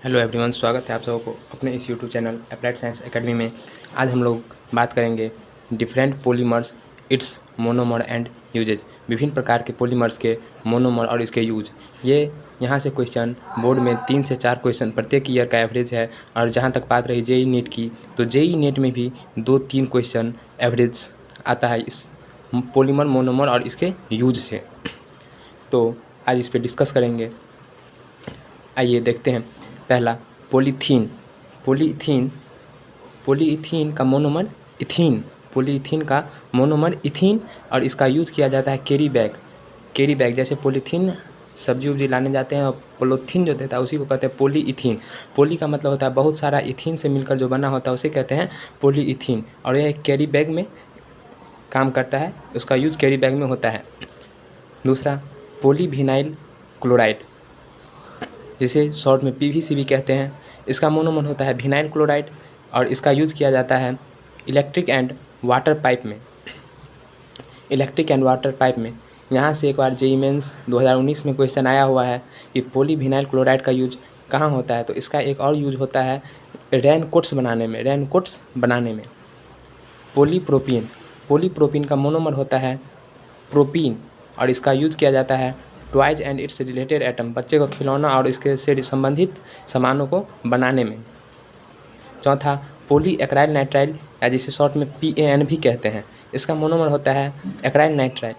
Hello everyone, स्वागत है आप सबको अपने इस YouTube channel applied science academy में। आज हम लोग बात करेंगे different polymers, its monomer and uses. विभिन्न प्रकार के पॉलीमर्स के मोनोमर और इसके यूज। ये यहाँ से क्वेश्चन बोर्ड में 3 से 4 क्वेश्चन प्रत्येक ईयर का एवरेज है। और जहाँ तक बात रही जेई नीट की, तो जेई नीट में भी 2-3 क्वेश्चन एवरेज आता है इस पॉलीमर, मोनोमर और इसके यूज से। तो आज इस पर डिस्कस करेंगे। आइए देखते हैं। पहला, पॉलीथीन। पॉलीइथीन का मोनोमर इथीन। पॉलीइथीन का मोनोमर इथीन और इसका यूज़ किया जाता है कैरी बैग। जैसे पॉलीथीन सब्जी उब्जी लाने जाते हैं और पॉलीथीन जो देता है उसी को कहते हैं पॉलीइथीन। पॉली का मतलब होता है बहुत सारा, इथीन से मिलकर जो बना होता है उसे कहते हैं पॉलीइथीन। और यह कैरी बैग में काम करता है, उसका यूज़ कैरी बैग में होता है। दूसरा, पॉलीविनाइल क्लोराइड, जिसे शॉर्ट में पीवीसी भी कहते हैं। इसका मोनोमर होता है विनाइल क्लोराइड और इसका यूज़ किया जाता है इलेक्ट्रिक एंड वाटर पाइप में। यहाँ से एक बार जेईई मेंस 2019 में क्वेश्चन आया हुआ है कि पॉलीविनाइल क्लोराइड का यूज कहाँ होता है। तो इसका एक और यूज होता है रेनकोट्स बनाने में। पॉलीप्रोपीन का मोनोमर होता है प्रोपीन और इसका यूज किया जाता है toys and it's related atom, बच्चे को खिलौना और इसके से संबंधित सामानों को बनाने में। चौथा, पॉलीएक्राइल नाइट्राइल या जिसे शॉर्ट में PAN भी कहते हैं। इसका मोनोमर होता है एक्राइल नाइट्राइल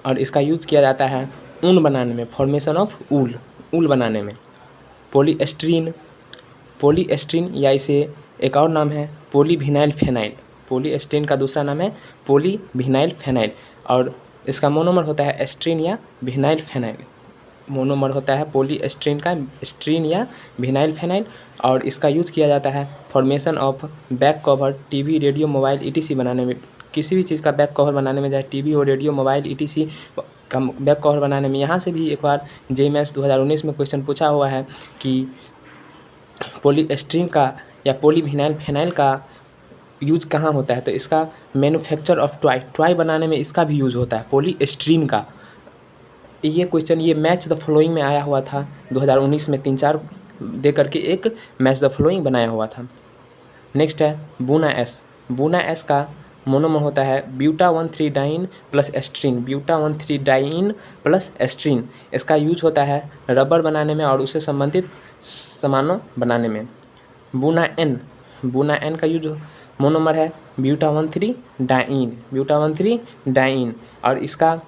और इसका यूज किया जाता है ऊन बनाने में, फॉर्मेशन ऑफ ऊल बनाने में। पॉलीएस्ट्रीन या इसे एक और नाम है पॉलीविनाइल फेनाइल। पॉलीएस्ट्रीन का दूसरा नाम है पॉलीविनाइल फेनाइल और इसका मोनोमर होता है एस्ट्रीन या विनाइल फेनाइल। मोनोमर होता है पॉलीएस्ट्रीन का एस्ट्रीन या विनाइल फेनाइल और इसका यूज़ किया जाता है formation of back cover TV, radio, mobile ETC बनाने में। किसी भी चीज़ का बैक कवर बनाने में, चाहे टीवी और रेडियो, मोबाइल ETC का बैक कवर बनाने में। यहाँ से भी एक बार जेईई मेंस 2019 में क्वेश्चन पूछा हुआ है कि पॉलीएस्ट्रीन का या पॉलीविनाइल फेनाइल का यूज कहाँ होता है। तो इसका मैन्युफैक्चर ऑफ टॉय बनाने में इसका भी यूज़ होता है पॉलीएस्ट्रीन का। ये क्वेश्चन ये मैच द फॉलोइंग में आया हुआ था 2019 में, 3-4 दे करके एक मैच द फॉलोइंग बनाया हुआ था। नेक्स्ट है बूना एस का मोनोमर होता है ब्यूटा-1,3 डाइन प्लस एस्ट्रीन। इसका यूज होता है रबर बनाने में और उससे संबंधित सामानों बनाने में। बूना एन का यूज मोनोमर है ब्यूटा-1,3 डाइन और इसका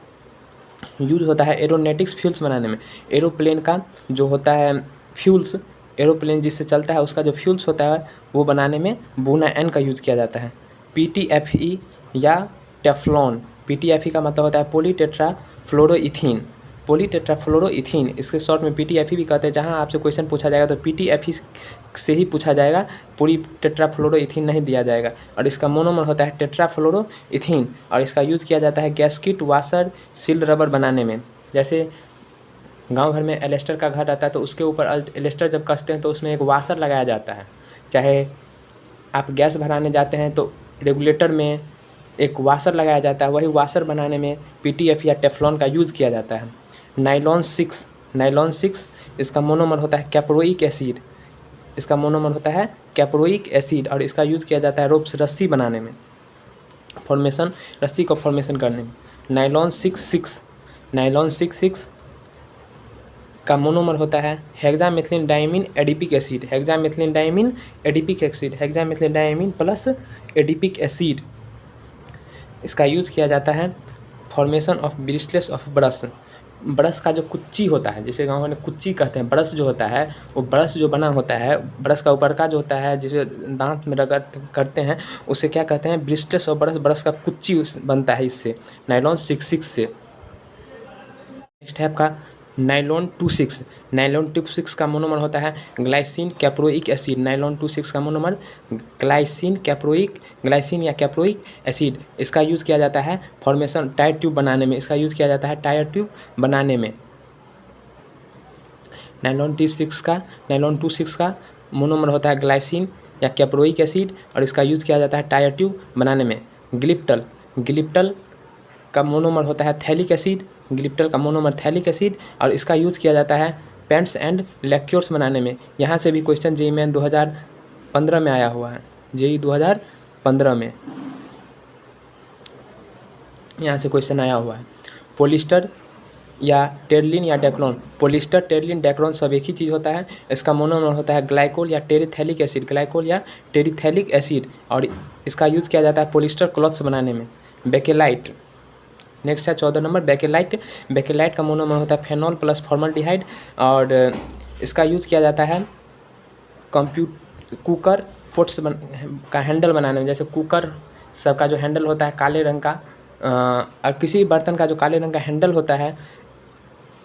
यूज होता है एरोनॉटिक्स फ्यूल्स बनाने में। एरोप्लेन का जो होता है फ्यूल्स, एरोप्लेन जिससे चलता है उसका जो फ्यूल्स होता है वो बनाने में बूना एन का यूज़ किया जाता है। PTFE या टेफ्लॉन। PTFE का मतलब होता है पॉलीटेट्राफ्लोरोइथीन। इसके शॉर्ट में PTFE भी कहते हैं। जहाँ आपसे क्वेश्चन पूछा जाएगा तो PTFE से ही पूछा जाएगा, पूरी टेट्राफ्लोरोइथीन नहीं दिया जाएगा। और इसका मोनोमर होता है टेट्राफ्लोरोइथीन और इसका यूज़ किया जाता है गैस्किट, वाशर, सील्ड रबर बनाने में। जैसे गांव घर में एलिस्टर का घर रहता है तो उसके ऊपर एलिस्टर जब कसते हैं तो उसमें एक वाशर लगाया जाता है। चाहे आप गैस भराने जाते हैं तो रेगुलेटर में एक वाशर लगाया जाता है, वही वाशर बनाने में PTFE या टेफ्लॉन का यूज़ किया जाता है। नाइलॉन 6 इसका मोनोमर होता है कैप्रोइक एसिड और इसका यूज़ किया जाता है रोप्स, रस्सी बनाने में, रस्सी को फॉर्मेशन करने में। नाइलॉन 6 का मोनोमर होता है hexamethylene diamine adipic plus adipic acid. इसका यूज़ किया जाता है फॉर्मेशन ऑफ ब्रिस्टलेस ऑफ ब्रश का जो कुच्ची होता है, जिसे गाँव में कुच्ची कहते हैं। ब्रश जो होता है वो ब्रश जो बना होता है, ब्रश का ऊपर का जो होता है जिसे दांत में रगड़ करते हैं उसे क्या कहते हैं, ब्रिस्टलेस और ब्रश का कुच्ची बनता है इससे, नाइलॉन 6 से। नेक्स्ट है आपका नाइलॉन 26 का मोनोमर होता है ग्लाइसिन कैप्रोइक एसिड। नाइलॉन 26 का मोनोमर ग्लाइसिन या कैप्रोइक एसिड। इसका यूज़ किया जाता है फॉर्मेशन टायर ट्यूब बनाने में। नाइलॉन 26 का मोनोमर होता है ग्लाइसिन या कैप्रोइक एसिड और इसका यूज़ किया जाता है टायर ट्यूब बनाने में। ग्लिप्टल का मोनोमर होता है थैलिक एसिड और इसका यूज़ किया जाता है पेंट्स एंड लिक्योर्स बनाने में। यहाँ से भी क्वेश्चन जेईई मेन 2015 में आया हुआ है, जेईई 2015 में यहाँ से क्वेश्चन आया हुआ है। पॉलिस्टर या टेरलिन या डेक्लोन, पॉलिस्टर, टेरलिन, डेक्लोन सब एक ही चीज़ होता है। इसका मोनोमर होता है ग्लाइकोल या टेरिथैलिक एसिड, ग्लाइकोल या टेरिथैलिक एसिड, और इसका यूज़ किया जाता है पॉलिस्टर क्लॉथ्स बनाने में। बेकेलाइट, नेक्स्ट है 14 नंबर बेकेलाइट। बेकेलाइट का मोनोमर होता है फेनॉल प्लस फॉर्मल्डिहाइड, और इसका यूज़ किया जाता है कुकर पोट्स का हैंडल बनाने में। जैसे कुकर सबका जो हैंडल होता है काले रंग का, और किसी बर्तन का जो काले रंग का हैंडल होता है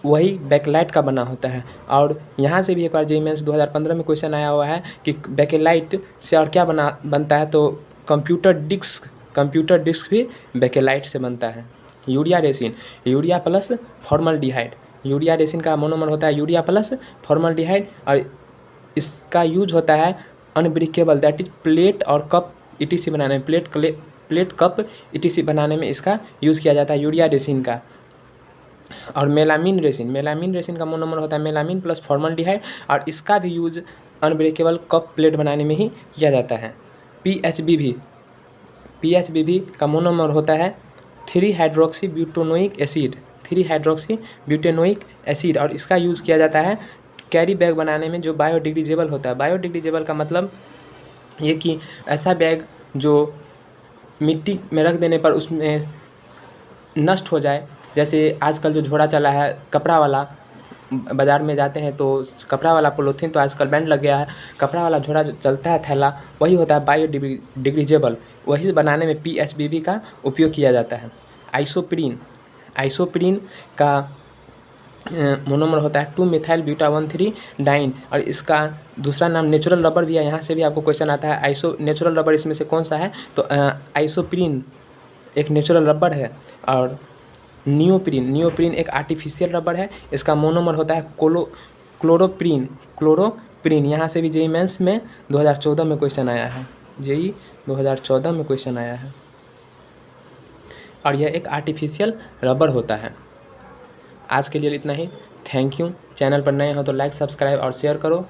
वही बेकेलाइट का बना होता है। और यहाँ से भी एक बार जेईई मेंस 2015 में क्वेश्चन आया हुआ है कि बेकेलाइट से और क्या बनता है, तो कंप्यूटर डिस्क भी बेकेलाइट से बनता है। Urea resin, urea plus formaldehyde, urea resin का मोनोमर होता है यूरिया प्लस फॉर्मल्डिहाइड, और इसका यूज होता है अनब्रेकेबल दैट इज प्लेट और कप ईटीसी बनाने में, प्लेट कप ईटीसी बनाने में इसका यूज़ किया जाता है यूरिया रेसिन का। और मेलामिन रेसिन का मोनोमर होता है मेलामिन प्लस फॉर्मल्डिहाइड, और इसका भी यूज अनब्रेकेबल कप प्लेट बनाने में ही किया जाता है। पीएचबीवी का मोनोमर होता है 3 हाइड्रोक्सी ब्यूटेनोइक एसिड, और इसका यूज़ किया जाता है कैरी बैग बनाने में जो बायोडिग्रेडेबल होता है। बायोडिग्रेडेबल का मतलब ये कि ऐसा बैग जो मिट्टी में रख देने पर उसमें नष्ट हो जाए। जैसे आजकल जो झोड़ा चला है कपड़ा वाला, बाज़ार में जाते हैं तो कपड़ा वाला पॉलीथीन तो आजकल बैन लग गया है, कपड़ा वाला झोड़ा जो चलता है थैला वही होता है बायोडिग्रेडेबल, वही से बनाने में पीएचबीवी का उपयोग किया जाता है। आइसोप्रीन का मोनोमर होता है 2-मिथाइल ब्यूटा-1,3 डाइन, और इसका दूसरा नाम नेचुरल रबर भी है। यहाँ से भी आपको क्वेश्चन आता है नेचुरल रबर इसमें से कौन सा है, तो आइसोप्रीन एक नेचुरल रबर है, और नियोप्रीन एक आर्टिफिशियल रबर है। इसका मोनोमर होता है क्लोरोप्रीन। यहाँ से भी जेईई मेंस में 2014 में क्वेश्चन आया है, जेईई 2014 में क्वेश्चन आया है, और यह एक आर्टिफिशियल रबर होता है। आज के लिए इतना ही, थैंक यू। चैनल पर नए हो तो लाइक, सब्सक्राइब और शेयर करो।